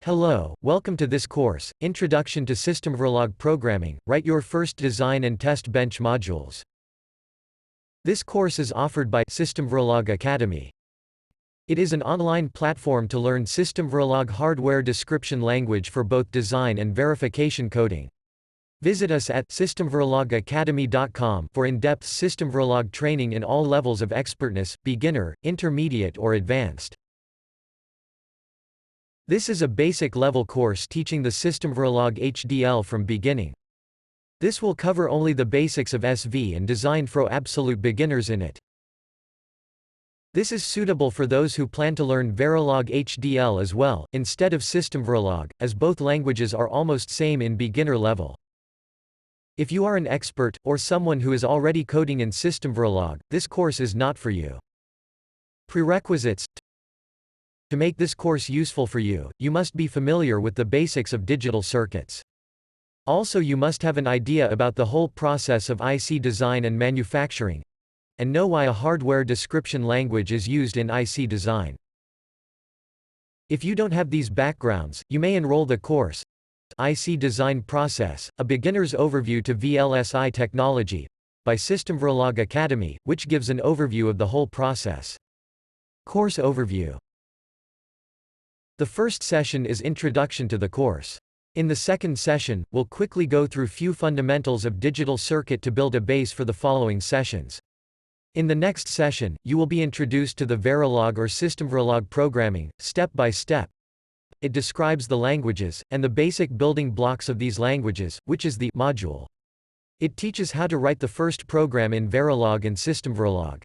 Hello, welcome to this course, Introduction to Systemverilog Programming. Write your first design and test bench modules. This course is offered by Systemverilog Academy. It is an online platform to learn Systemverilog hardware description language for both design and verification coding. Visit us at systemverilogacademy.com for in-depth Systemverilog training in all levels of expertness, beginner, intermediate or advanced. This is a basic level course teaching the Systemverilog HDL from beginning. This will cover only the basics of SV and designed for absolute beginners in it. This is suitable for those who plan to learn Verilog HDL as well, instead of Systemverilog, as both languages are almost same in beginner level. If you are an expert, or someone who is already coding in Systemverilog, this course is not for you. Prerequisites. To make this course useful for you, you must be familiar with the basics of digital circuits. Also, you must have an idea about the whole process of IC design and manufacturing, and know why a hardware description language is used in IC design. If you don't have these backgrounds, you may enroll the course, IC Design Process, a beginner's overview to VLSI technology, by Systemverilog Academy, which gives an overview of the whole process. Course overview. The first session is Introduction to the course. In the second session, we'll quickly go through few fundamentals of digital circuit to build a base for the following sessions. In the next session, you will be introduced to the Verilog or Systemverilog programming, step by step. It describes the languages, and the basic building blocks of these languages, which is the module. It teaches how to write the first program in Verilog and Systemverilog.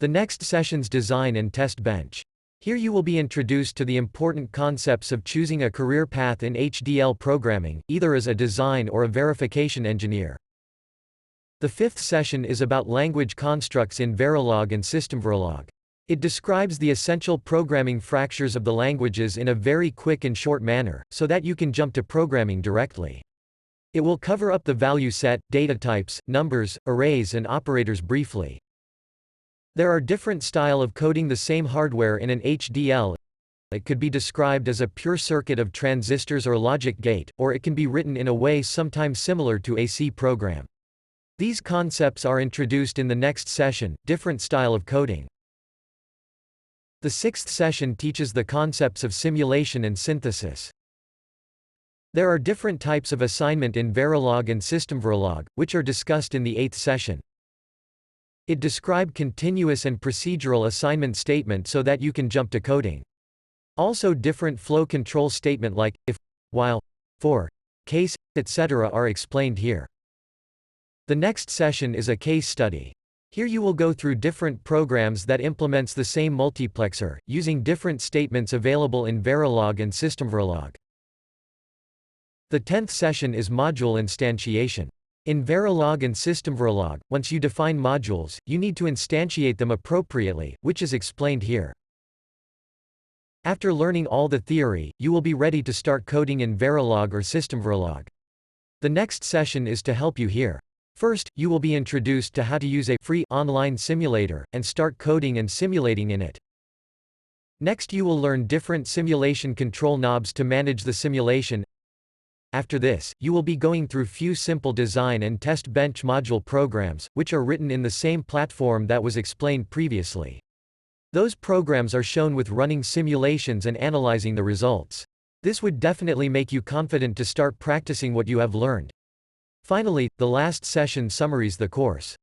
The next session's Design and Test Bench. Here you will be introduced to the important concepts of choosing a career path in HDL programming, either as a design or a verification engineer. The fifth session is about language constructs in Verilog and Systemverilog. It describes the essential programming fractures of the languages in a very quick and short manner, so that you can jump to programming directly. It will cover up the value set, data types, numbers, arrays and operators briefly. There are different styles of coding the same hardware in an HDL. It could be described as a pure circuit of transistors or logic gate, or it can be written in a way sometimes similar to a C program. These concepts are introduced in the next session, different style of coding. The sixth session teaches the concepts of simulation and synthesis. There are different types of assignment in Verilog and Systemverilog, which are discussed in the eighth session. It describes continuous and procedural assignment statement so that you can jump to coding. Also different flow control statement like, if, while, for, case, etc. are explained here. The next session is a case study. Here you will go through different programs that implements the same multiplexer, using different statements available in Verilog and Systemverilog. The 10th session is module instantiation. In Verilog and Systemverilog, once you define modules, you need to instantiate them appropriately, which is explained here. After learning all the theory, you will be ready to start coding in Verilog or Systemverilog. The next session is to help you here. First, you will be introduced to how to use a free online simulator, and start coding and simulating in it. Next you will learn different simulation control knobs to manage the simulation. After this, you will be going through few simple design and test bench module programs, which are written in the same platform that was explained previously. Those programs are shown with running simulations and analyzing the results. This would definitely make you confident to start practicing what you have learned. Finally, the last session summaries the course.